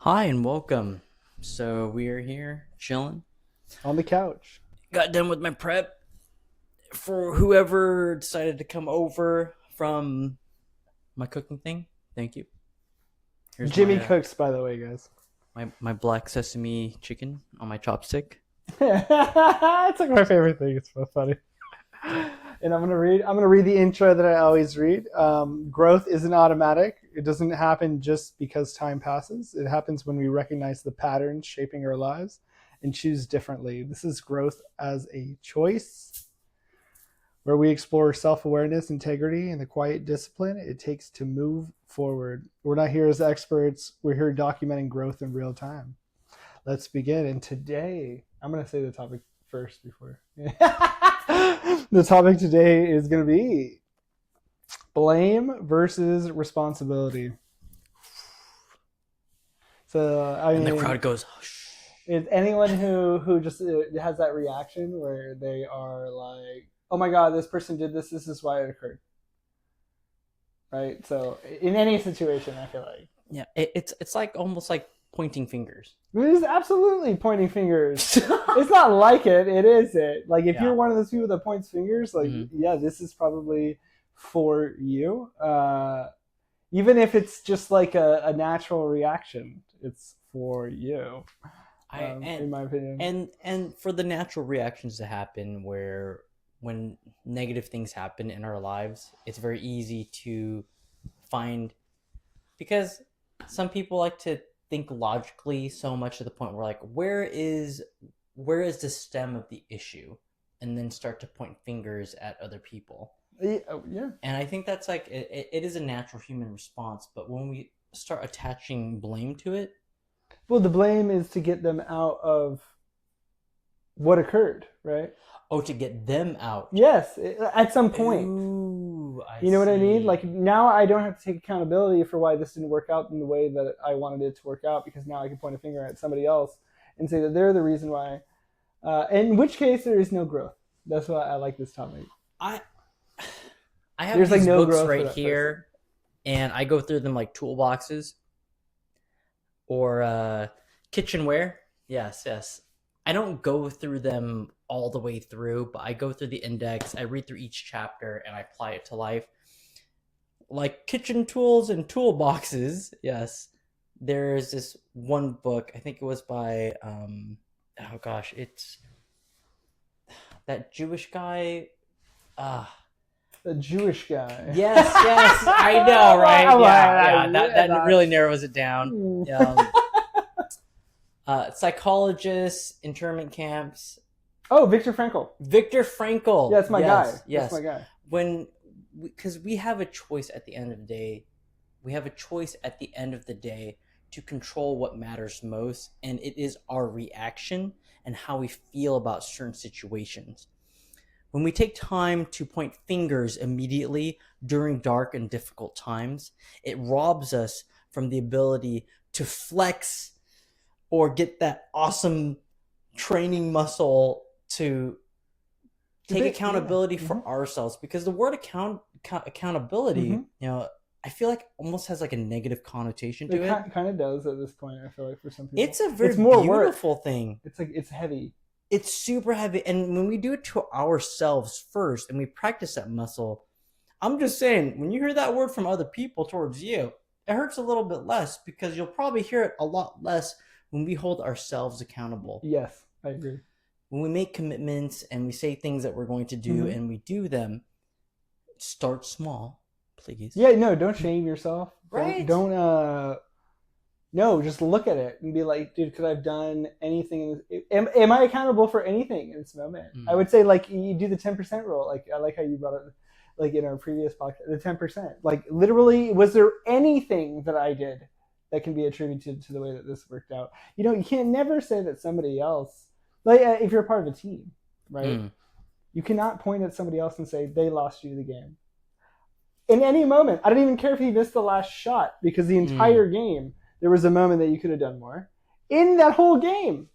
Hi and welcome. So we are here chilling. On the couch. Got done with my prep for whoever decided to come over from my cooking thing. Thank you. Here's Jimmy my cooks, by the way, guys. my black sesame chicken on my chopstick. It's like my favorite thing. It's so funny. And I'm gonna read the intro that I always read. Growth isn't automatic. It doesn't happen just because time passes. It happens when we recognize the patterns shaping our lives and choose differently. This is growth as a choice, where we explore self-awareness, integrity, and the quiet discipline it takes to move forward. We're not here as experts. We're here documenting growth in real time. Let's begin. And today, I'm going to say the topic first before. The topic today is going to be blame versus responsibility. So, And the crowd goes, "Hush." is anyone who just has that reaction where they are like, "Oh my God, this person did this. This is why it occurred." Right. So, in any situation, I feel like Yeah, it's like almost like pointing fingers. it is absolutely pointing fingers. It's not like it. It is it. Like if Yeah. you're one of those people that points fingers, like yeah, this is probably for you. Even if it's just like a natural reaction, it's for you. In my opinion. And for the natural reactions to happen where when negative things happen in our lives, it's very easy to find, because some people like to think logically so much to the point where, like, where is the stem of the issue, and then start to point fingers at other people. Yeah. And I think that's like it is a natural human response, but when we start attaching blame to it. Well, the blame is to get them out of what occurred, right? Oh, to get them out. Yes, at some point. Ooh, You know what I mean? see. Like now I don't have to take accountability for why this didn't work out in the way that I wanted it to work out, because now I can point a finger at somebody else and say that they're the reason why. In which case there is no growth. That's why I like this topic. I I have There's these like no books growth for right that here, person. and I go through them like toolboxes or kitchenware. Yes, yes. I don't go through them all the way through, but I go through the index. I read through each chapter and I apply it to life. Like kitchen tools and toolboxes. Yes, there's this one book. I think it was by oh gosh, it's that Jewish guy. Ah, The Jewish guy. yes, yes, I know, right? Yeah, yeah. That really narrows it down. Psychologists, internment camps. Oh, Viktor Frankl. Viktor Frankl. Yeah, that's my guy. Yes. That's my guy. Because we have a choice at the end of the day. We have a choice at the end of the day to control what matters most, and it is our reaction and how we feel about certain situations. When we take time to point fingers immediately during dark and difficult times, it robs us from the ability to flex or get that awesome training muscle to take accountability for ourselves. Because the word accountability, I feel like almost has like a negative connotation to it. It kind of does at this point. I feel like for some people, It's a very more beautiful thing. It's like it's heavy. It's super heavy, and when we do it to ourselves first and we practice that muscle, I'm just saying, when you hear that word from other people towards you, it hurts a little bit less, because you'll probably hear it a lot less when we hold ourselves accountable. Yes, I agree. When we make commitments and we say things that we're going to do and we do them, start small, please. Yeah, no, don't shame yourself. Right. No, just look at it and be like, dude, could I have done anything? Am I accountable for anything in this moment? I would say, like, you do the 10% rule. Like, I like how you brought it, like in our previous podcast, the 10%. Like, literally, was there anything that I did that can be attributed to the way that this worked out? You can't never say that somebody else, like, if you're a part of a team, right? You cannot point at somebody else and say they lost you the game. In any moment, I don't even care if he missed the last shot, because the entire game, there was a moment that you could have done more. In that whole game,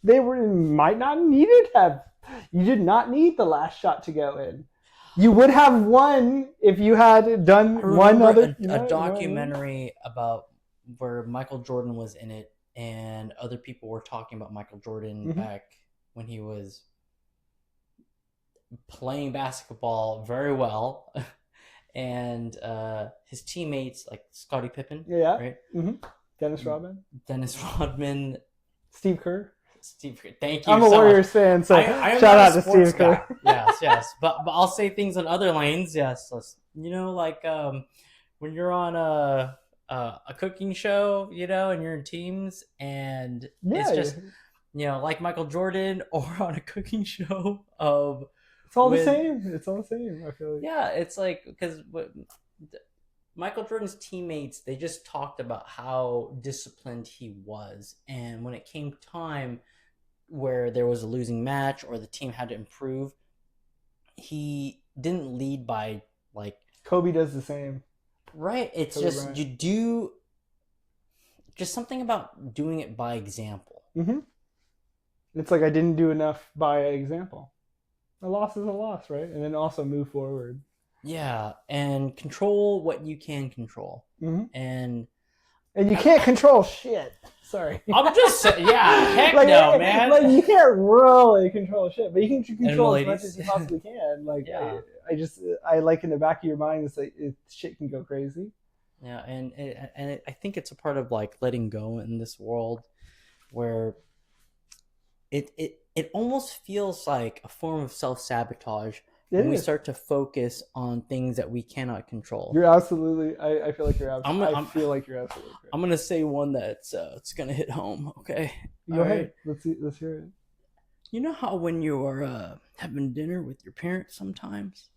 might not needed have. You did not need the last shot to go in. You would have won if you had done one other. A documentary about where Michael Jordan was in it, and other people were talking about Michael Jordan Mm-hmm. back when he was playing basketball very well, and his teammates like Scottie Pippen, Yeah. right? Mm-hmm. Dennis Rodman, Dennis Rodman, Steve Kerr. Steve. Thank you I'm a so much. Warriors fan, so I am shout not a out to sports Steve guy. Kerr. Yes, yes, but I'll say things on other lanes. Yes, like when you're on a cooking show, and you're in teams, and it's Yeah, just like Michael Jordan, or on a cooking show of it's all the with same. It's all the same. I feel like. yeah, it's like because Michael Jordan's teammates, they just talked about how disciplined he was, and when it came time where there was a losing match or the team had to improve, he didn't lead by like Kobe does the same. right. It's Kobe just Bryant. you do just something about doing it by example. Mm-hmm. It's like I didn't do enough by example. A loss is a loss, right? And then also move forward. Yeah, and control what you can control. Mm-hmm. And you can't control shit. Sorry. I'm just saying, yeah, heck like, no, man. Like you can't really control shit, but you can control as ladies. much as you possibly can. Like yeah. I like in the back of your mind, it's like shit can go crazy. Yeah, and I think it's a part of like letting go in this world, where it almost feels like a form of self-sabotage when we start to focus on things that we cannot control. You're absolutely. I feel like you're absolutely. I feel like you're absolutely correct. I'm gonna say one that's it's gonna hit home. Okay. Go ahead. Right. Let's hear it. You know how when you are having dinner with your parents sometimes,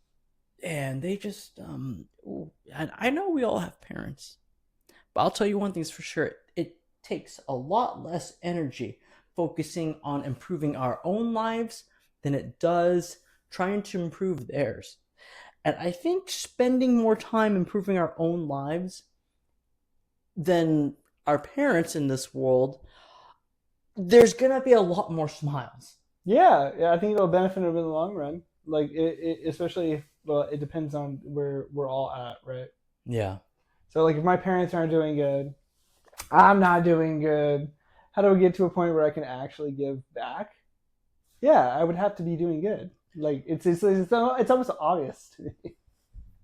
and they just I know we all have parents, but I'll tell you one thing's for sure: it takes a lot less energy focusing on improving our own lives than it does trying to improve theirs. And I think spending more time improving our own lives than our parents in this world, there's gonna be a lot more smiles. Yeah, I think it'll benefit them in the long run. Like especially, well, it depends on where we're all at, right? Yeah. So like, if my parents aren't doing good, I'm not doing good. How do we get to a point where I can actually give back? Yeah, I would have to be doing good. Like it's almost obvious to me.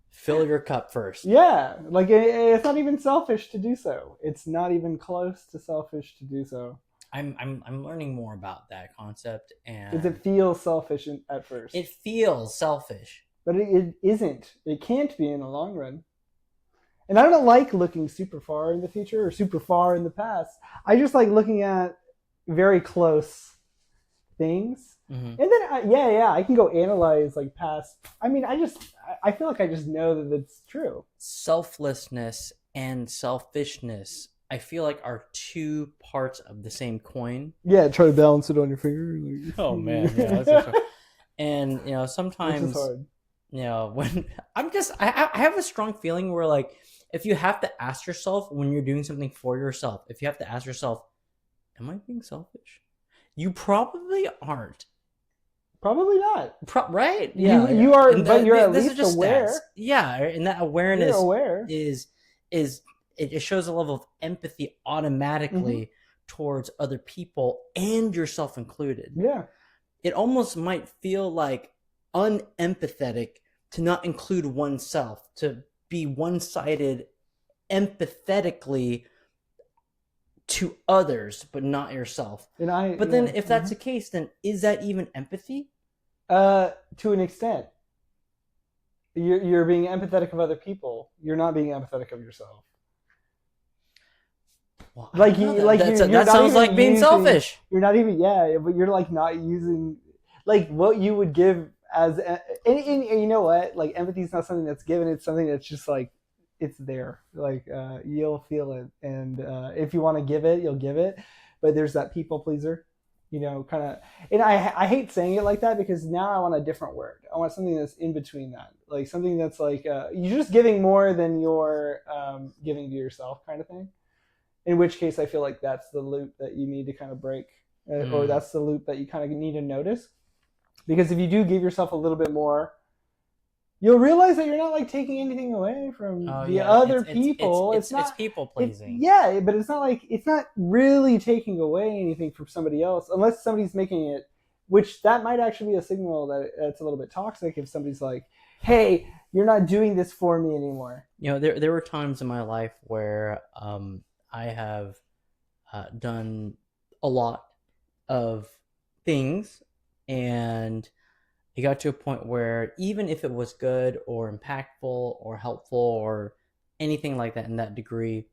Fill your cup first. Yeah, like it's not even selfish to do so. It's not even close to selfish to do so. I'm learning more about that concept, and because it feels selfish at first. It feels selfish, but it isn't. It can't be in the long run. And I don't like looking super far in the future or super far in the past. I just like looking at very close things. Mm-hmm. And then, I can go analyze like past. I mean, I feel like I just know that it's true. Selflessness and selfishness, I feel like, are two parts of the same coin. Yeah, try to balance it on your finger. Like, oh man, yeah, that's and sometimes, which is hard. When I have a strong feeling where like, if you have to ask yourself when you're doing something for yourself, if you have to ask yourself, am I being selfish? You probably aren't. Probably not. Right? Yeah. You are, but you're at least aware. Stats. Yeah, and that awareness you're aware. is it shows a level of empathy automatically towards other people and yourself included. Yeah. It almost might feel like unempathetic to not include oneself, to be one-sided empathetically to others, but not yourself. But then if that's the case, then is that even empathy? To an extent. You're being empathetic of other people. You're not being empathetic of yourself. Well, that sounds like being selfish. You're not even but you're like not using like what you would give as and you know what, like empathy is not something that's given. It's something that's just like it's there. Like you'll feel it, and if you want to give it, you'll give it. But there's that people pleaser, kind of. And I hate saying it like that because now I want a different word. I want something that's in between that, like something that's like you're just giving more than you're giving to yourself, kind of thing. In which case, I feel like that's the loop that you need to kind of break, or that's the loop that you kind of need to notice. Because if you do give yourself a little bit more, you'll realize that you're not like taking anything away from Oh the yeah, other people. It's it's not. people It's pleasing. yeah, but it's not like it's not really taking away anything from somebody else unless somebody's making it. Which that might actually be a signal that it's a little bit toxic if somebody's like, "Hey, you're not doing this for me anymore." There were times in my life where I have done a lot of things, and it got to a point where even if it was good or impactful or helpful or anything like that in that degree,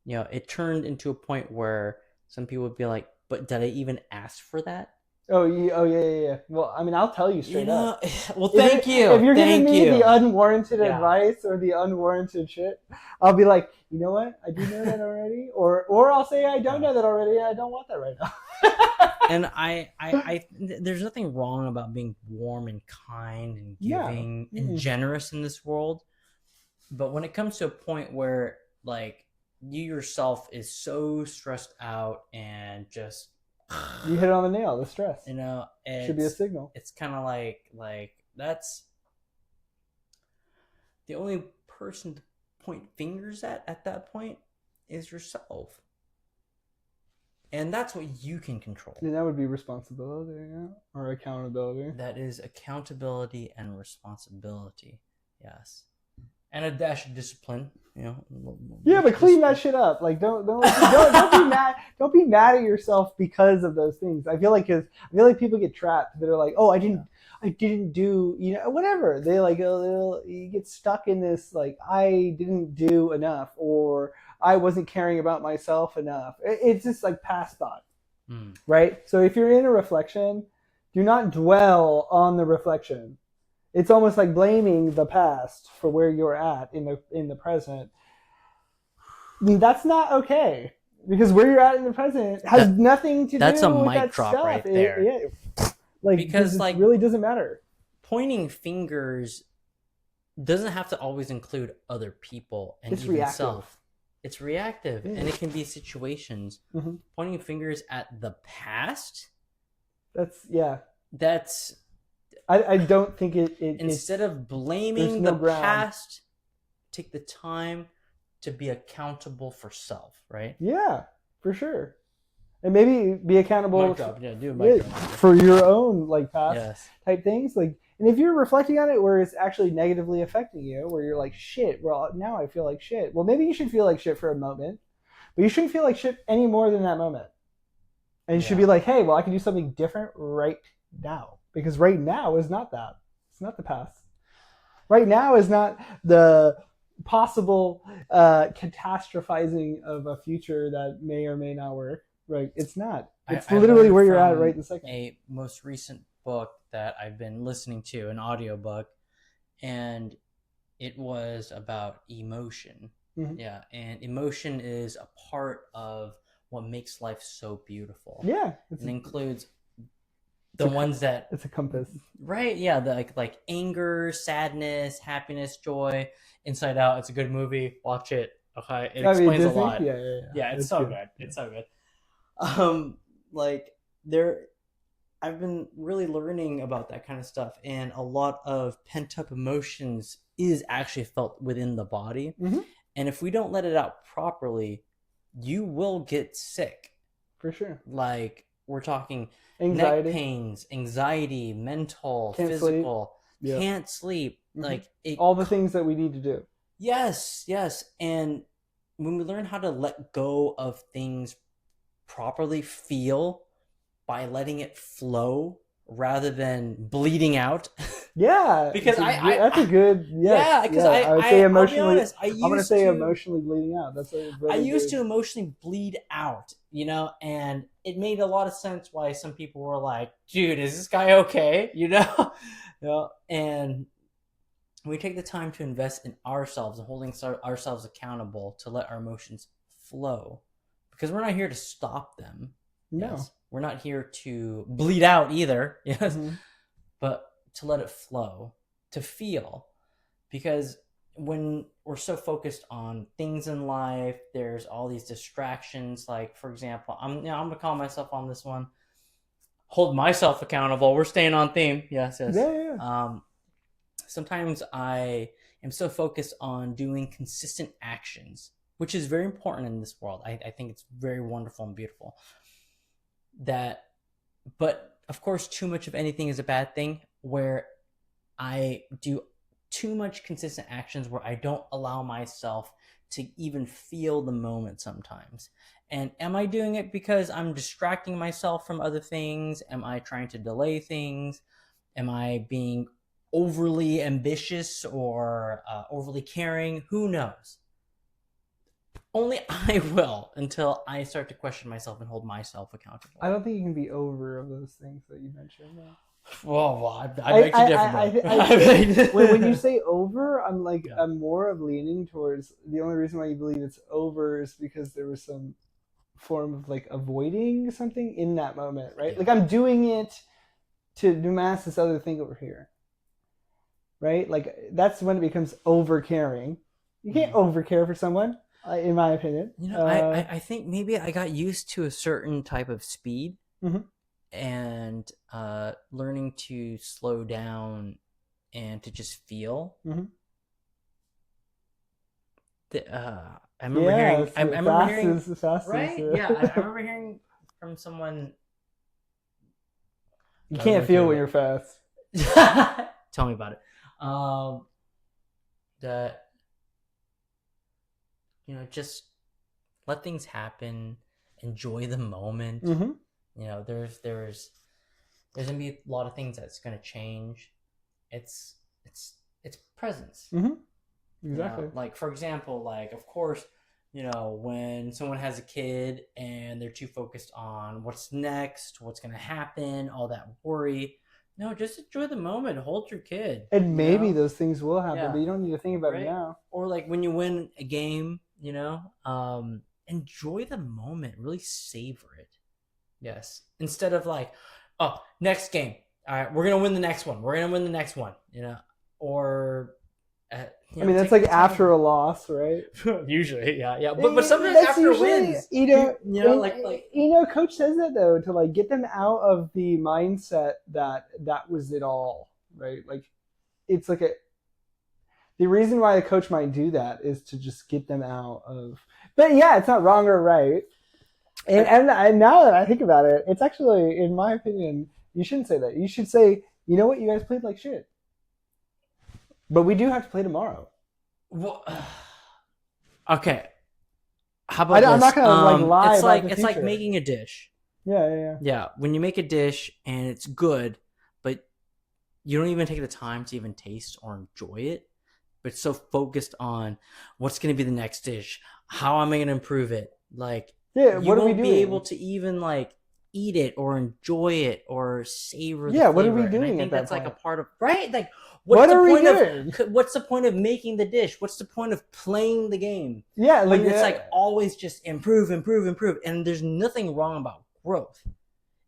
it turned into a point where some people would be like, "But did I even ask for that?" Oh yeah, yeah, yeah. Well, I mean, I'll tell you You straight up. know, well, If if you're giving thank me the you. unwarranted Yeah, advice or the unwarranted shit, I'll be like, you know what? I do know that already, or I'll say I don't yeah. know that already. I don't want that right now. And there's nothing wrong about being warm and kind and No. giving and Mm-mm. generous in this world. But when it comes to a point where like you yourself is so stressed out and just You hit it on the nail. The stress should be a it's signal. kind of like that's the only person to point fingers at that point is yourself. And that's what you can control. And that would be responsibility, or accountability. That is accountability and responsibility. Yes. And a dash of discipline, Yeah, but clean that shit up. Like, don't be mad. Don't be mad at yourself because of those things. I feel like people get trapped. They're like, oh, I didn't do, whatever. They like, you get stuck in this like, I didn't do enough, or I wasn't caring about myself enough. It's just like past thought, right? So if you're in a reflection, do not dwell on the reflection. It's almost like blaming the past for where you're at in the present. I mean, that's not okay because where you're at in the present has nothing to That's do a with mic that drop stuff. right there. Like Because it like really doesn't matter. pointing fingers doesn't have to always include other people and It's even reactive. self. It's reactive, Yeah. and it can be situations. Mm-hmm. Pointing fingers at the past. That's. I don't think it instead of blaming the past, take the time to be accountable for self, right? Yeah, for sure. And maybe be accountable for your own like past type things. Like, and if you're reflecting on it where it's actually negatively affecting you, where you're like, shit, well, now I feel like shit. Well, maybe you should feel like shit for a moment, but you shouldn't feel like shit any more than that moment. And you should be like, hey, well, I can do something different right now. Because right now is not that. It's not the past. Right now is not the possible catastrophizing of a future that may or may not work. Right? It's not. It's literally where you're at right this second. A most recent book that I've been listening to, an audiobook, and it was about emotion. Mm-hmm. Yeah, and emotion is a part of what makes life so beautiful. Yeah. It includes the ones that it's a compass, right? Yeah, the like anger, sadness, happiness, joy. Inside Out, it's a good movie. Watch it. Okay, it explains a lot. Yeah, it's so good. It's so good. Like I've been really learning about that kind of stuff, and a lot of pent up emotions is actually felt within the body. Mm-hmm. And if we don't let it out properly, you will get sick. For sure. Like we're talking anxiety, neck pains, anxiety, mental, physical, can't sleep. Mm-hmm. Like all the things that we need to do. Yes. And when we learn how to let go of things properly, feel by letting it flow rather than bleeding out. Yeah, because that's a good because I would say emotionally. I'll be honest, I'm gonna say emotionally bleeding out. That's a really I used to emotionally bleed out, and it made a lot of sense why some people were like, "Dude, is this guy okay?" And we take the time to invest in ourselves and holding ourselves accountable to let our emotions flow, because we're not here to stop them. No. Yes. We're not here to bleed out either, yes, Mm-hmm. but to let it flow, to feel. Because when we're so focused on things in life, there's all these distractions. Like, for example, I'm going to call myself on this one. Hold myself accountable. We're staying on theme. Yes. Yeah. sometimes I am so focused on doing consistent actions, which is very important in this world. I think it's very wonderful and beautiful. That, but of course, too much of anything is a bad thing. Where I do too much consistent actions, where I don't allow myself to even feel the moment sometimes. And am I doing it because I'm distracting myself from other things? Am I trying to delay things? Am I being overly ambitious or overly caring? Who knows? Only I will, until I start to question myself and hold myself accountable. I don't think you can be over of those things that you mentioned. No. Well, I beg to differ. When you say over, I'm like, yeah. I'm more of leaning towards the only reason why you believe it's over is because there was some form of like avoiding something in that moment, right? Yeah. Like I'm doing it to mask this other thing over here, right? Like that's when it becomes over caring. You can't over care for someone, in my opinion. You know, I think maybe I got used to a certain type of speed. Mm-hmm. And learning to slow down and to just feel. Mm-hmm. I remember hearing. I remember hearing. Right? Yeah, I remember hearing from someone. You can't feel when you're fast. Tell me about it. That just let things happen. Enjoy the moment. Mm-hmm. There's gonna be a lot of things that's gonna change. It's presence. Mm-hmm. Exactly. Like for example, like of course, when someone has a kid and they're too focused on what's next, what's gonna happen, all that worry. No, just enjoy the moment. Hold your kid. And maybe those things will happen, but you don't need to think about it now. Or like when you win a game, enjoy the moment. Really savor it. Yes. Instead of like, oh, next game. All right, we're going to win the next one. We're going to win the next one, or... I mean, that's like after a loss, right? Usually, yeah. But sometimes that's after usually, wins. Coach says that, though, to like get them out of the mindset that was it all, right? Like, it's like the reason why a coach might do that is to just get them out of... But yeah, it's not wrong or right. And now that I think about it, it's actually, in my opinion, you shouldn't say that. You should say, you know what, you guys played like shit. But we do have to play tomorrow. Well, okay. How about this? I'm not going to lie it's about like the it's future. like making a dish. Yeah. Yeah, when you make a dish and it's good, but you don't even take the time to even taste or enjoy it, but it's so focused on what's going to be the next dish. How am I going to improve it? Like... Yeah, you won't be able to even like eat it or enjoy it or savor the flavor. What are we doing? And I think that's point? Like a part of Like, what's the point of making the dish? What's the point of playing the game? Yeah, when it's like always just improve, and there's nothing wrong about growth.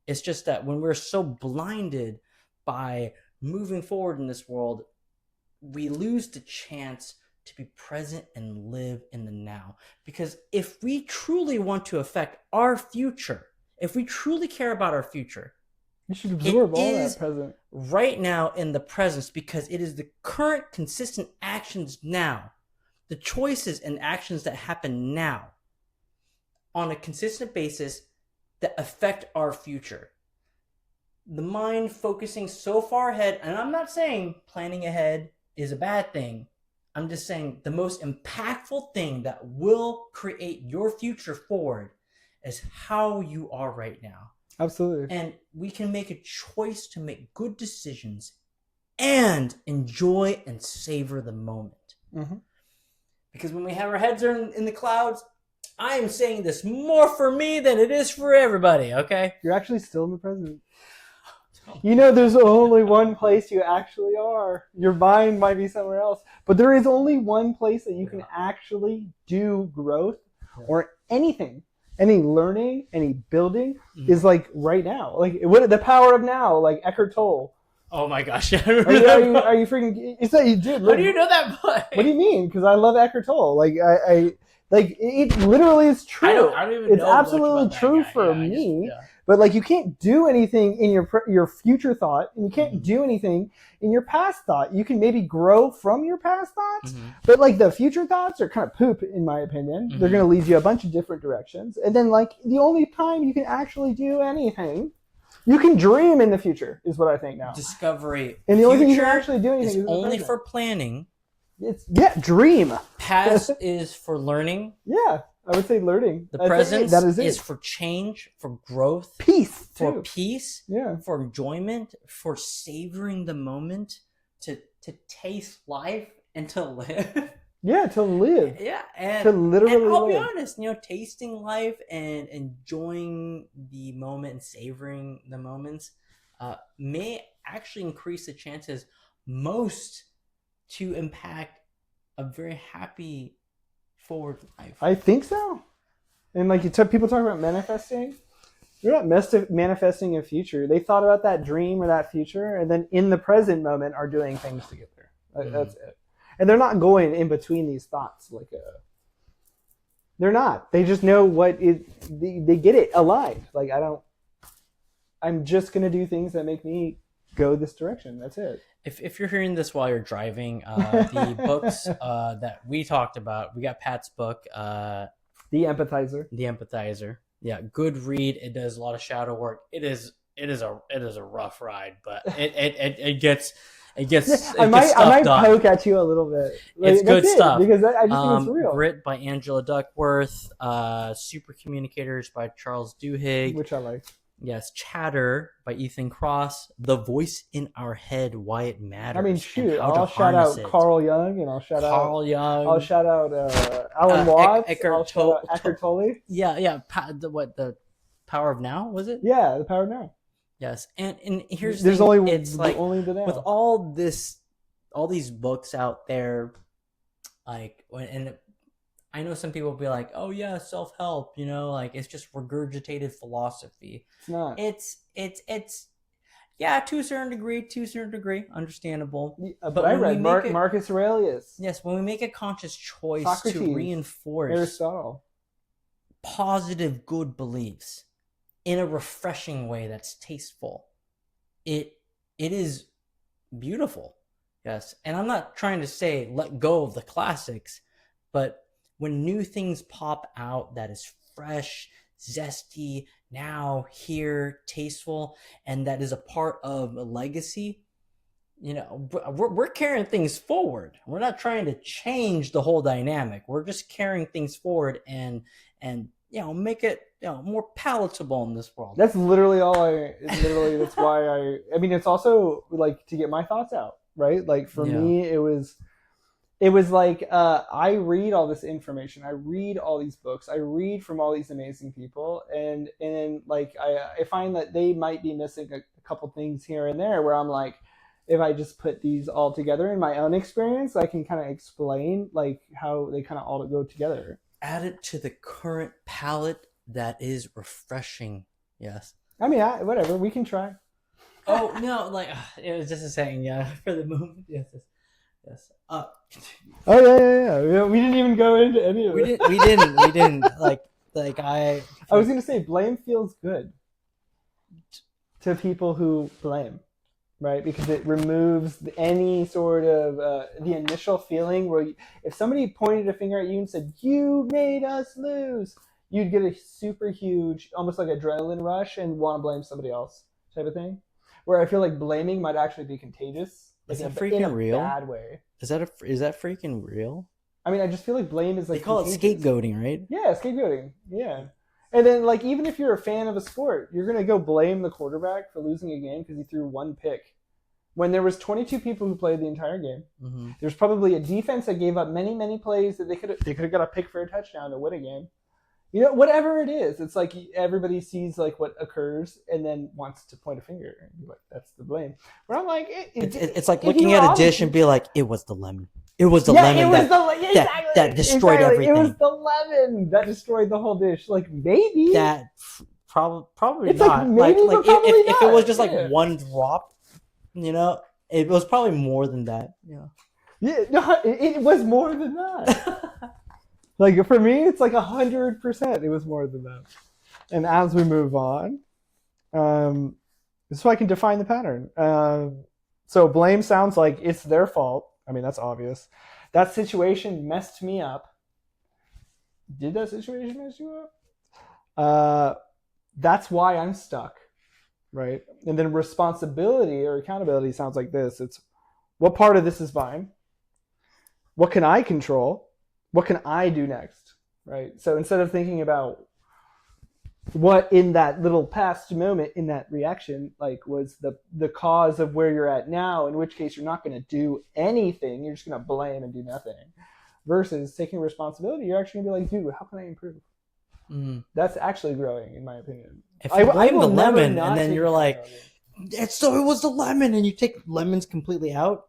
It's just that when we're so blinded by moving forward in this world, we lose the chance to be present and live in the now. Because if we truly want to affect our future, if we truly care about our future, you should absorb all that present right now in the presence, because it is the current consistent actions now, the choices and actions that happen now on a consistent basis that affect our future. The mind focusing so far ahead, and I'm not saying planning ahead is a bad thing. I'm just saying the most impactful thing that will create your future forward is how you are right now. Absolutely. And we can make a choice to make good decisions and enjoy and savor the moment. Mm-hmm. Because when we have our heads in the clouds, I am saying this more for me than it is for everybody, okay? You're actually still in the present. There's only one place you actually are. Your mind might be somewhere else. But there is only one place that you can actually do growth or anything. Any learning, any building is like right now. Like what the power of now, like Eckhart Tolle. Oh my gosh. Are you freaking... It's that you did. How do you know that book? What do you mean? Because I love Eckhart Tolle. Like I Like it literally is true. I don't even It's know much absolutely about that true guy. for Yeah, I just, me. yeah. But like you can't do anything in your future thought, and you can't Mhm. do anything in your past thought. You can maybe grow from your past thoughts, Mhm. but like the future thoughts are kind of poop, in my opinion. They're going to lead you a bunch of different directions. And then like the only time you can actually do anything, you can dream in the future, is what I think now. Discovery. And the only thing you Future can actually do anything is is in the only present. for planning. It's dream. Past is for learning. Yeah, I would say learning. The I'd say present that is it. is for change, for growth, Peace for too. peace, Yeah. for enjoyment, for savoring the moment, to taste life and to live. Yeah, to live. Yeah, To literally and I'll be live. honest, tasting life and enjoying the moment and savoring the moments may actually increase the chances most to impact a very happy forward life. I think so. And like people talk about manifesting. They're not manifesting a future. They thought about that dream or that future, and then in the present moment are doing things to get there. That's it. And they're not going in between these thoughts. They're not. They just know what is. They get it aligned. Like I'm just gonna do things that make me go this direction. That's it. If you're hearing this while you're driving, the books that we talked about, we got Pat's book, The Empathizer. The Empathizer. Yeah, good read. It does a lot of shadow work. It is a rough ride, but it gets I might poke at you a little bit. Like, it's good stuff because I just think it's real. Grit by Angela Duckworth, Super Communicators by Charles Duhigg, which I like. Yes, Chatter by Ethan Cross, The Voice in Our Head, Why It Matters. I mean, shoot, I'll shout out Carl Jung, and I'll shout out Alan Watts, Eckhart Tolle. Yeah. The Power of Now, was it? Yeah, The Power of Now. Yes, and here's there's the thing, only it's like only the now. With all these books out there, like and I know some people will be like, oh yeah, self-help, like it's just regurgitated philosophy. It's not. It's yeah, to a certain degree, understandable. Yeah, but I read Marcus Aurelius. Yes, when we make a conscious choice Socrates, to reinforce Aristotle, positive good beliefs in a refreshing way that's tasteful, it is beautiful. Yes, and I'm not trying to say let go of the classics, but when new things pop out that is fresh, zesty, now, here, tasteful, and that is a part of a legacy, we're carrying things forward. We're not trying to change the whole dynamic. We're just carrying things forward and make it more palatable in this world. That's literally that's why I mean, it's also like to get my thoughts out, right? Like for me, it was like I read all this information, I read all these books, I read from all these amazing people, and like I find that they might be missing a couple things here and there where I'm like, if I just put these all together in my own experience, I can kind of explain like how they kind of all go together. Add it to the current palette that is refreshing. Yes. I mean, whatever, we can try. Oh no, like it was just a saying, yeah, for the moment. Yes. Oh yeah. We didn't even go into any of it. We didn't. Like I was gonna say, blame feels good to people who blame, right? Because it removes any sort of the initial feeling where if somebody pointed a finger at you and said, "You made us lose," you'd get a super huge, almost like adrenaline rush and want to blame somebody else type of thing. Where I feel like blaming might actually be contagious. Is that freaking real? Bad way. Is that freaking real? I mean, I just feel like blame is like they call it scapegoating, right? Yeah, scapegoating. Yeah, and then like even if you're a fan of a sport, you're gonna go blame the quarterback for losing a game because he threw one pick, when there was 22 people who played the entire game. Mm-hmm. There's probably a defense that gave up many plays that they could have got a pick for a touchdown to win a game. Whatever it is, it's like everybody sees like what occurs and then wants to point a finger and be like, "That's the blame." But I'm like, it's like looking at a dish and be like, "It was the lemon. It was the lemon that destroyed everything. It was the lemon that destroyed the whole dish." Like maybe that probably it's not. Like if it was just like one drop, it was probably more than that. Yeah, no, it was more than that. Like for me, it's like 100%. It was more than that. And as we move on, so I can define the pattern. So blame sounds like it's their fault. I mean, that's obvious. That situation messed me up. Did that situation mess you up? That's why I'm stuck, right? And then responsibility or accountability sounds like this. It's what part of this is mine? What can I control? What can I do next, right? So instead of thinking about what in that little past moment in that reaction like was the cause of where you're at now, in which case you're not going to do anything, you're just going to blame and do nothing, versus taking responsibility, you're actually going to be like, dude, how can I improve? That's actually growing, in my opinion. If you blame the never lemon not and then take you're like, accountability. so it was the lemon, and you take lemons completely out,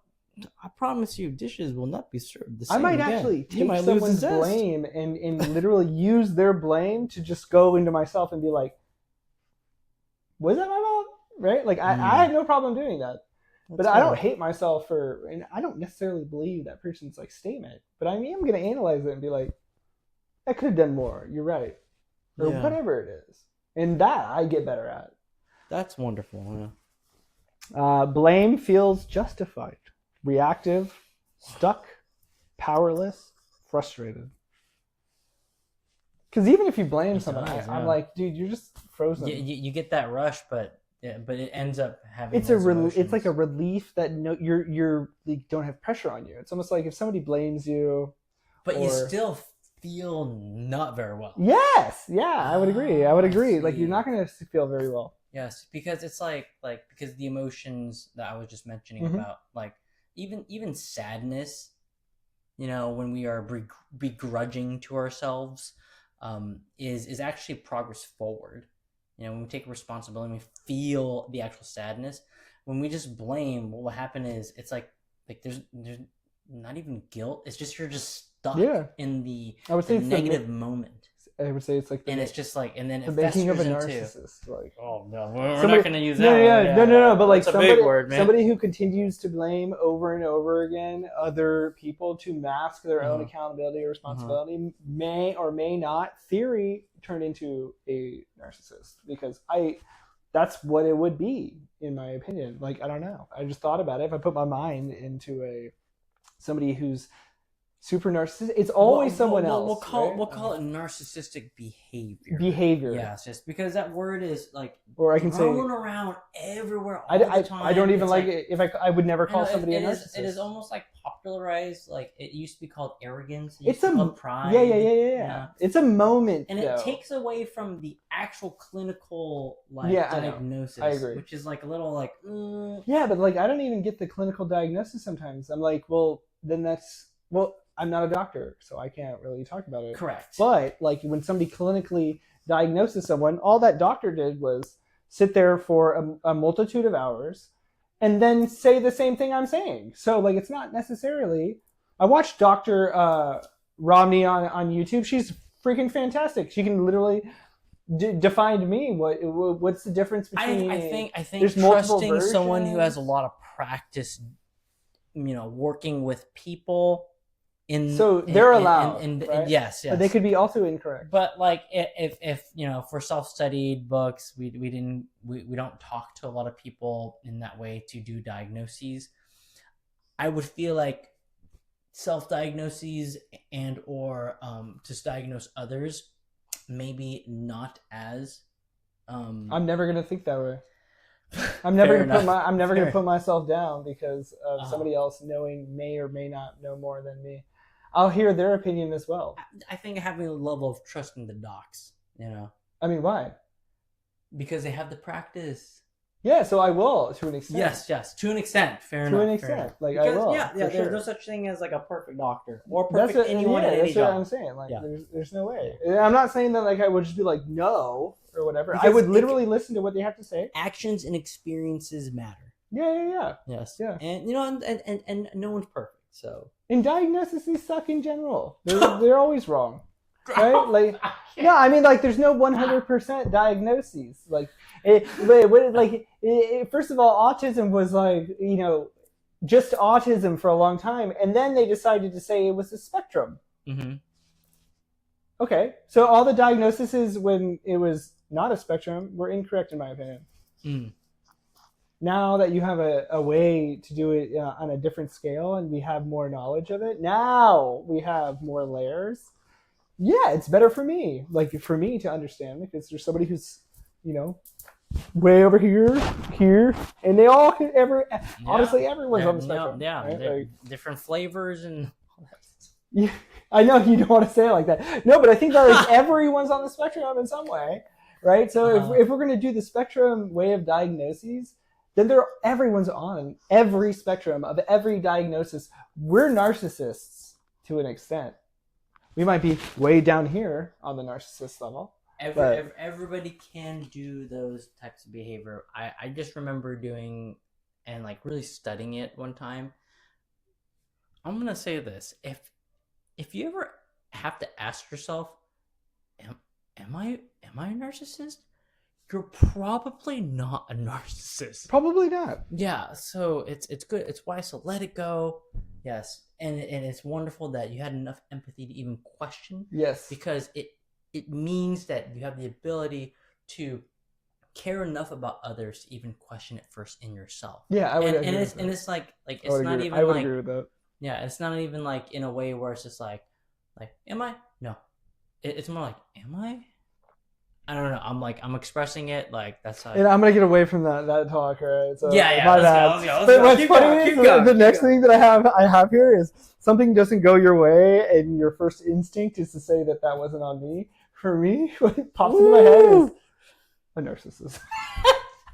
I promise you, dishes will not be served the I same might again. actually You take might lose the someone's zest. blame and literally use their blame to just go into myself and be like, was that my fault? Right? Like I have no problem doing that. But I don't hate myself for, and I don't necessarily believe that person's like statement. But I mean, I'm going to analyze it and be like, I could have done more. You're right, or whatever it is, and that I get better at. That's wonderful. Blame feels justified, reactive, stuck, powerless, frustrated. Because even if you blame someone, I'm like, dude, you're just frozen. You get that rush, but it ends up having. It's like a relief that you're like, don't have pressure on you. It's almost like if somebody blames you, but you still feel not very well. Yes, yeah, I would agree. Like you're not going to feel very well. Yes, because it's like because the emotions that I was just mentioning about, like even sadness, when we are begrudging to ourselves, is actually progress forward. When we take responsibility, we feel the actual sadness. When we just blame, what will happen is it's like there's not even guilt. It's just you're just stuck in the negative moment. I would say it's like, and it's just like, and then the making of a narcissist. Like, oh no, we're not going to use that. No. But like a big word, man. Somebody who continues to blame over and over again other people to mask their own accountability or responsibility may or may not, theory, turn into a narcissist, because that's what it would be, in my opinion. Like, I don't know. I just thought about it. If I put my mind into somebody who's super narcissistic, it's always someone else. We'll call it narcissistic behavior. Yes, just because that word is like, or I can say, thrown around everywhere all the time. I don't even like it. If I would never call somebody a narcissist. It is almost like popularized. Like, it used to be called arrogance. It's called pride. Yeah. It's a moment, and it takes away from the actual clinical diagnosis. I agree. Which is like a little like. Yeah, but like I don't even get the clinical diagnosis sometimes. I'm like, I'm not a doctor, so I can't really talk about it. Correct. But like when somebody clinically diagnoses someone, all that doctor did was sit there for a multitude of hours and then say the same thing I'm saying. So like it's not necessarily. I watched Dr. Romney on YouTube. She's freaking fantastic. She can literally define to me what's the difference between. I think trusting someone who has a lot of practice, working with people. They're allowed, right? Yes, but they could be also incorrect. But like if for self-studied books, we don't talk to a lot of people in that way to do diagnoses. I would feel like self-diagnoses and or to diagnose others, maybe not as. I'm never gonna think that way. I'm never gonna put myself down because of somebody else may or may not know more than me. I'll hear their opinion as well. I think having a level of trust in the docs, I mean, why? Because they have the practice. Yeah, so I will, to an extent. Yes, to an extent. Fair enough. To an extent, like I will. Yeah. There's no such thing as like a perfect doctor or perfect anyone at any That's job. what I'm saying. Like, there's no way. I'm not saying that like I would just be like no or whatever. Because I would literally listen to what they have to say. Actions and experiences matter. Yeah. Yes. Yeah. And and no one's perfect. So. And diagnoses suck in general. They're always wrong. Right? Like, yeah, I mean, like, there's no 100% diagnoses. Like, first of all, autism was like, just autism for a long time, and then they decided to say it was a spectrum. Mm-hmm. Okay, so all the diagnoses when it was not a spectrum were incorrect in my opinion. Mm. Now that you have a way to do it on a different scale and we have more knowledge of it, now we have more layers. Yeah, it's better for me, like for me to understand because there's somebody who's, you know, way over here, and they all honestly everyone's on the spectrum. Yeah, Right? Like, different flavors and. yeah, I know you don't want to say it like that. No, but I think that like everyone's on the spectrum in some way, right? So if we're going to do the spectrum way of diagnoses, then everyone's on every spectrum of every diagnosis. We're narcissists to an extent. We might be way down here on the narcissist level. Everybody can do those types of behavior. I just remember doing and like really studying it one time. I'm gonna say this: if you ever have to ask yourself, am I a narcissist? You're probably not a narcissist. Probably not. Yeah, so it's good. It's wise to let it go. Yes, and it's wonderful that you had enough empathy to even question. Yes, because it means that you have the ability to care enough about others to even question it first in yourself. Yeah, I would agree. And it's like it's not even. I would agree with that. Yeah, it's not even like in a way where it's just like am I? No, it's more like am I? I don't know. I'm expressing it like that's how. And I'm gonna get away from that talk, right? So yeah. Let's go. But what's funny is the next thing that I have here is something doesn't go your way, and your first instinct is to say that wasn't on me. For me, what pops into my head is a narcissist.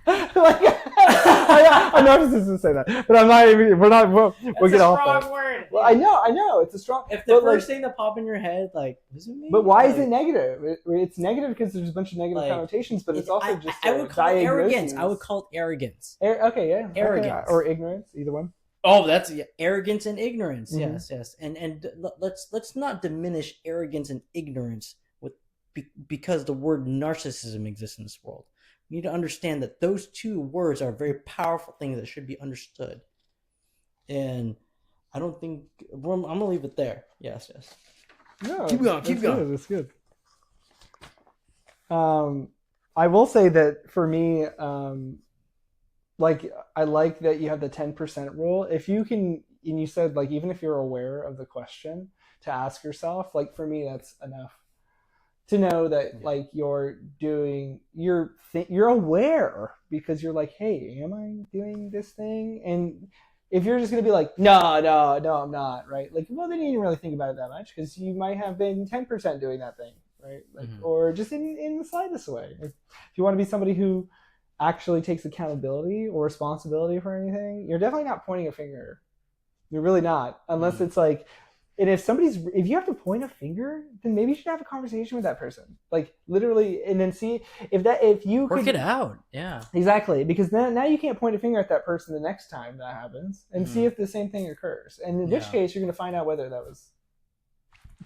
Like, a narcissist would say that, but I'm not even. We'll get off that. Word. Well, I know, it's a strong. If the first thing that pop in your head, like, is it me? But why is it negative? It's negative because there's a bunch of negative connotations, but it's also just. I would call it arrogance. I would call it arrogance. Okay, yeah, arrogance or ignorance, either one. Oh, that's arrogance and ignorance. Mm-hmm. Yes, and let's not diminish arrogance and ignorance because the word narcissism exists in this world. You need to understand that those two words are very powerful things that should be understood. And I don't think I'm gonna leave it there. Yes. No, keep going. That's good. I will say that for me, like I like that you have the 10% rule. If you can, and you said like even if you're aware of the question to ask yourself, like for me that's enough. To know that like you're aware because you're like, hey, am I doing this thing? And if you're just gonna be like, no, I'm not, right? Like, well, then you didn't really think about it that much because you might have been 10% doing that thing, right? Like, or just in the slightest way. If you want to be somebody who actually takes accountability or responsibility for anything, you're definitely not pointing a finger. You're really not, unless it's like. And if you have to point a finger, then maybe you should have a conversation with that person, like literally, and then see if you work it out. Yeah, exactly. Because now you can't point a finger at that person the next time that happens, and see if the same thing occurs. And in which case, you're going to find out whether that was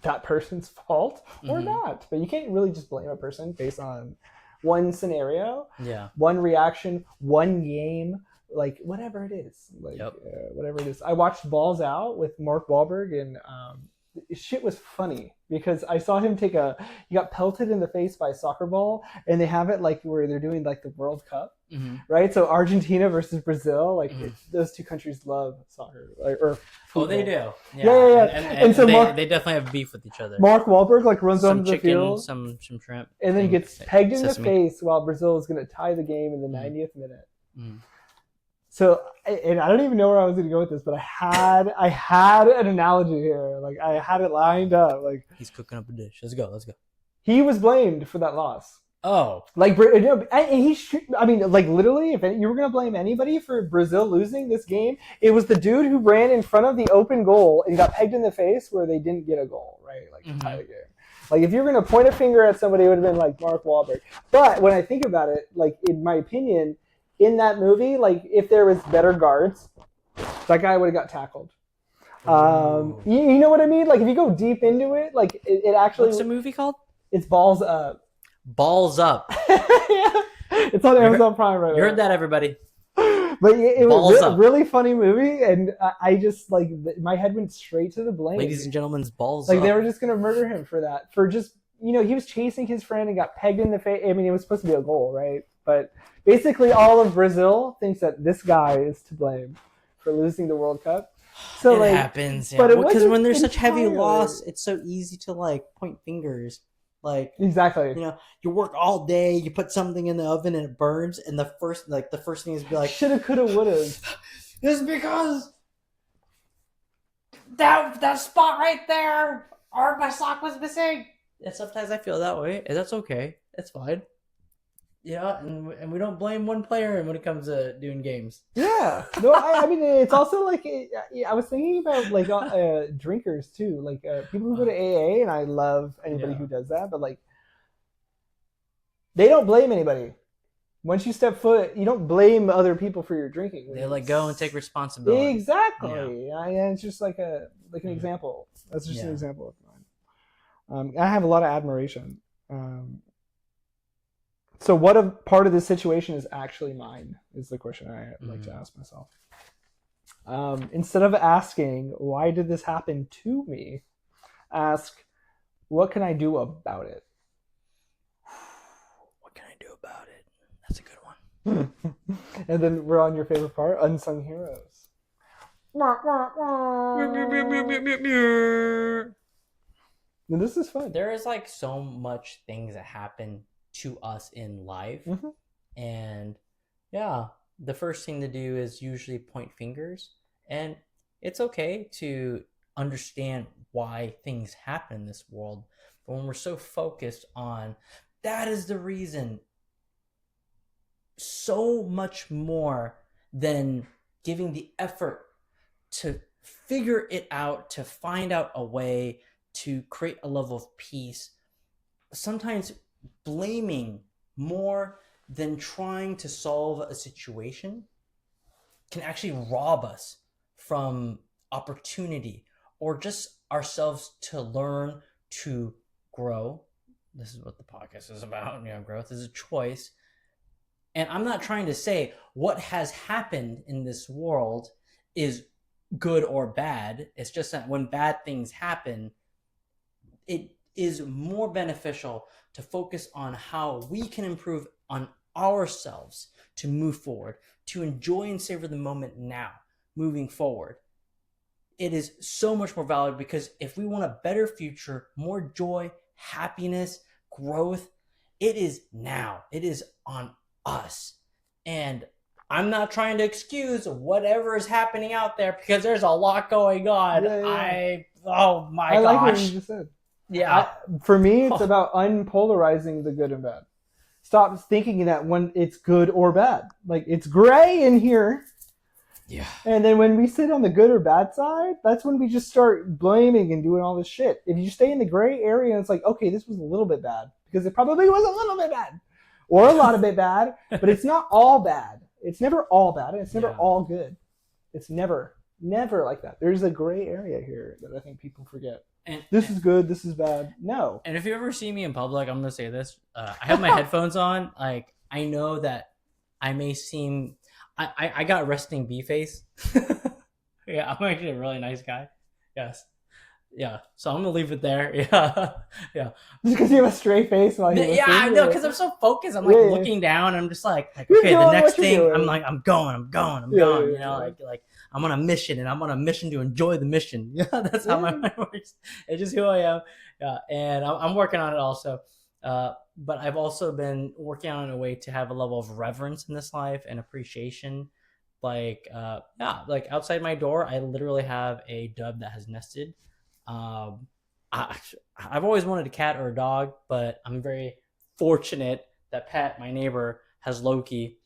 that person's fault or not. But you can't really just blame a person based on one scenario, one reaction, one game. Like whatever it is, whatever it is. I watched Balls Out with Mark Wahlberg, and shit was funny because I saw him he got pelted in the face by a soccer ball, and they have it like where they're doing like the World Cup, right? So Argentina versus Brazil, like those two countries love soccer, or football. They do. Yeah. And so they definitely have beef with each other. Mark Wahlberg like runs onto the field, some shrimp, and then gets pegged in the face while Brazil is going to tie the game in the 90th minute. So, and I don't even know where I was going to go with this, but I had an analogy here. Like I had it lined up. Like he's cooking up a dish. Let's go. He was blamed for that loss. Oh, like and I mean, like literally, if you were going to blame anybody for Brazil losing this game, it was the dude who ran in front of the open goal and got pegged in the face where they didn't get a goal, right? Like to tie the game. Like if you're going to point a finger at somebody, it would have been like Mark Wahlberg. But when I think about it, like in my opinion. In that movie, like if there was better guards, that guy would have got tackled. You know what I mean? Like if you go deep into it, like it actually. What's the movie called? It's Balls Up. Balls Up. It's on Amazon Prime right now. You heard that, everybody. But it was a really funny movie, and I just like my head went straight to the blame. Ladies and gentlemen, balls like up. They were just gonna murder him for that, for just he was chasing his friend and got pegged in the face. I mean, it was supposed to be a goal, right? But basically, all of Brazil thinks that this guy is to blame for losing the World Cup. So It like, happens, yeah. but it Because when wasn't there's such heavy entirely. loss, it's so easy to like point fingers. Like, Exactly. you work all day, you put something in the oven and it burns, and the first thing is be like, Shoulda, coulda, woulda. this is because that spot right there, or my sock was missing. And sometimes I feel that way, and that's okay. That's fine. Yeah, and we don't blame one player when it comes to doing games. Yeah. No, I mean, it's also like, I was thinking about like drinkers too, like people who go to AA, and I love anybody who does that, but like, they don't blame anybody. Once you step foot, you don't blame other people for your drinking. They let go and take responsibility. Exactly. Yeah. It's just like an example. That's just an example of mine. I have a lot of admiration. So what a part of this situation is actually mine is the question I like to ask myself. Instead of asking, why did this happen to me? Ask, what can I do about it? What can I do about it? That's a good one. And then we're on your favorite part, unsung heroes. And this is fun. There is like so much things that happen to us in life, and the first thing to do is usually point fingers, and it's okay to understand why things happen in this world, but when we're so focused on that is the reason, so much more than giving the effort to figure it out, to find out a way to create a level of peace, sometimes blaming more than trying to solve a situation can actually rob us from opportunity or just ourselves to learn to grow. This is what the podcast is about. Growth is a choice. And I'm not trying to say what has happened in this world is good or bad. It's just that when bad things happen, it is more beneficial to focus on how we can improve on ourselves to move forward, to enjoy and savor the moment now, moving forward. It is so much more valuable because if we want a better future, more joy, happiness, growth, it is now. It is on us. And I'm not trying to excuse whatever is happening out there because there's a lot going on. Yeah. Oh my gosh. I like what gosh. you just said. Yeah. For me, it's about unpolarizing the good and bad. Stop thinking that when it's good or bad. Like, it's gray in here. Yeah. And then when we sit on the good or bad side, that's when we just start blaming and doing all this shit. If you stay in the gray area and it's like, okay, this was a little bit bad, because it probably was a little bit bad. Or a lot of bit bad, but it's not all bad. It's never all bad, and it's never all good. It's never like that. There's a gray area here that I think people forget. This is good, this is bad. No. And if you ever see me in public, I'm going to say this. I have my headphones on. Like, I know that I may seem... I got resting bee face. Yeah, I'm actually a really nice guy. Yes. Yeah, so I'm gonna leave it there. Yeah. Just because you have a straight face while you're Yeah, I know, because I'm so focused. I'm like looking down. And I'm just like okay, the next thing. I'm like, I'm going. You know, like I'm on a mission, and I'm on a mission to enjoy the mission. Yeah, that's how my mind works. It's just who I am. Yeah, and I'm working on it also. But I've also been working on a way to have a level of reverence in this life and appreciation. Like, like outside my door, I literally have a dove that has nested. I've always wanted a cat or a dog, but I'm very fortunate that Pat, my neighbor, has Loki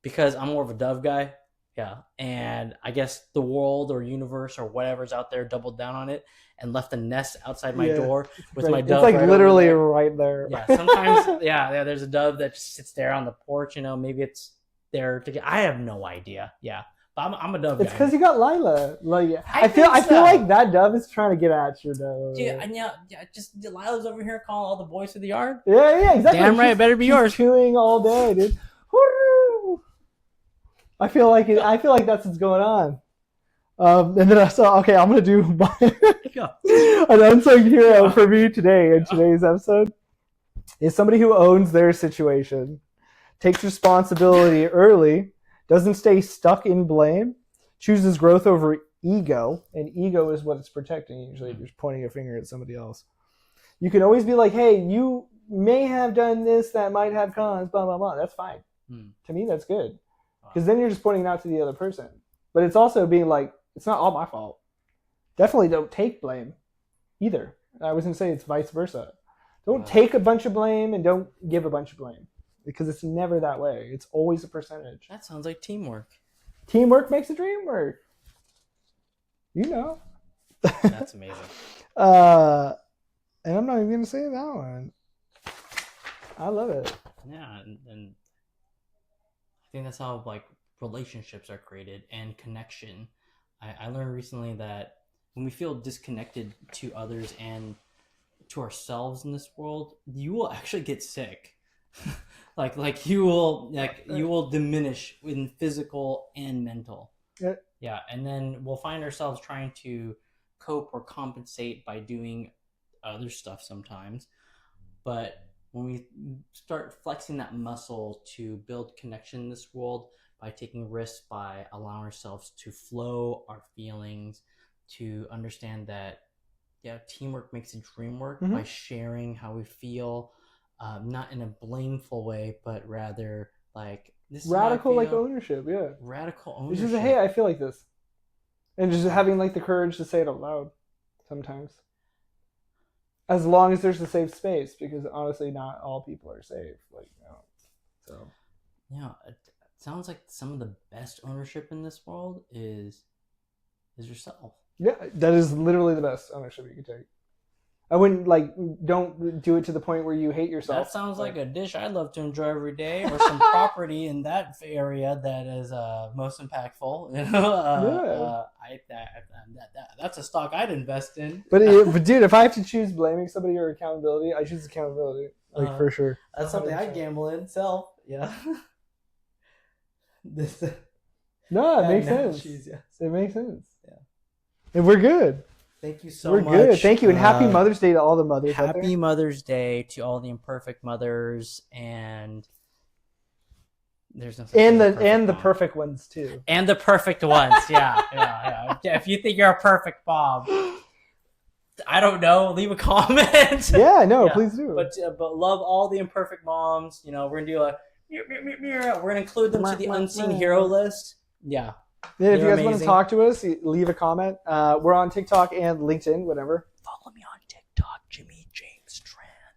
because I'm more of a dove guy. Yeah, and I guess the world or universe or whatever's out there doubled down on it and left a nest outside my door with my dove. It's like literally right there. Yeah, sometimes, there's a dove that just sits there on the porch. Maybe it's there to get. I have no idea. Yeah. I'm a dove guy. It's because you got Lila. Like, I feel like that dove is trying to get at your dove. Just Lila's over here calling all the boys to the yard. Yeah, exactly. Damn right, it better be yours. Chewing all day, dude. I feel like that's what's going on. And then I saw, I'm gonna do an unsung hero for me today in today's episode. is somebody who owns their situation, takes responsibility early, doesn't stay stuck in blame, chooses growth over ego, and ego is what it's protecting usually if you're pointing a finger at somebody else. You can always be like, hey, you may have done this that might have cons, blah, blah, blah. That's fine. To me, that's good. Because then you're just pointing it out to the other person. But it's also being like, it's not all my fault. Definitely don't take blame either. I was going to say it's vice versa. Don't take a bunch of blame and don't give a bunch of blame. Because it's never that way. It's always a percentage. That sounds like teamwork. Teamwork makes the dream work. You know. That's amazing. And I'm not even going to say that one. I love it. Yeah, and I think that's how like relationships are created and connection. I learned recently that when we feel disconnected to others and to ourselves in this world, you will actually get sick. like you will diminish in physical and mental. Yeah, and then we'll find ourselves trying to cope or compensate by doing other stuff sometimes. But when we start flexing that muscle to build connection in this world by taking risks, by allowing ourselves to flow our feelings, to understand that teamwork makes the dream work, by sharing how we feel, not in a blameful way, but rather like this radical like ownership. Radical It's ownership. just, hey, I feel like this, and just having like the courage to say it out loud sometimes, as long as there's a safe space, because honestly not all people are safe, so it sounds like some of the best ownership in this world is yourself. Yeah, that is literally the best ownership you can take. I wouldn't don't do it to the point where you hate yourself. That sounds like a dish I'd love to enjoy every day, or some property in that area that is most impactful. That's a stock I'd invest in. But dude, if I have to choose blaming somebody or accountability, I choose accountability, for sure. That's 100%. Something I gamble in. Self, yeah. No, it makes sense. It makes sense. Yeah, and we're good. Thank you so much. We're good. Thank you, and happy Mother's Day to all the mothers. Happy Mother's Day to all the imperfect mothers, and there's no the perfect ones too. And the perfect ones, yeah. If you think you're a perfect mom, I don't know. Leave a comment. Yeah, no, please do. But love all the imperfect moms. We're gonna do we're gonna include them to the unseen hero list. Yeah. Yeah, if you guys want to talk to us, leave a comment. We're on TikTok and LinkedIn, whatever. Follow me on TikTok, Jimmy James Tran.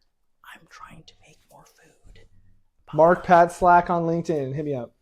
I'm trying to make more food. Mark Pat Slack on LinkedIn. Hit me up.